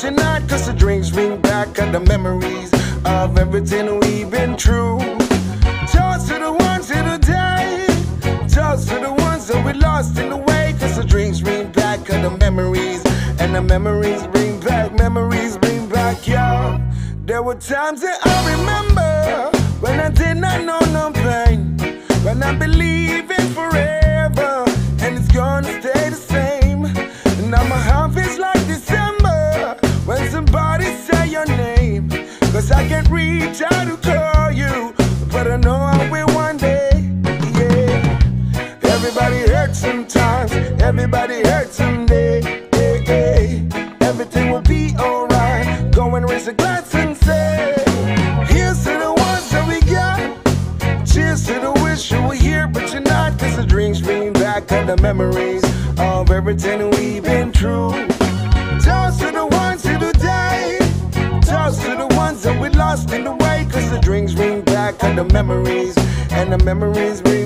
but you're not, cause the drinks bring back the memories of everything we've been through. Toast to the ones who died, toast to the ones that we lost in the way, cause the drinks bring back the memories, and the memories bring back, y'all. There were times that I remember when I did not know no pain, when I believe in forever, and it's gonna stay the same. And now my heart feels like December when somebody say your name, cause I can't reach out to call you, but I know I will one day, yeah. Everybody hurts sometimes, everybody hurts someday, yeah, yeah. Everything will be alright, go and raise a glass and say, here's to the ones that we got, cheers to the wish you were here, but you're not, cause the drinks bring back the memories of everything we've been through. Toast to the ones who died, toast to the ones that we lost in the way, cause the drinks bring back the memories, and the memories bring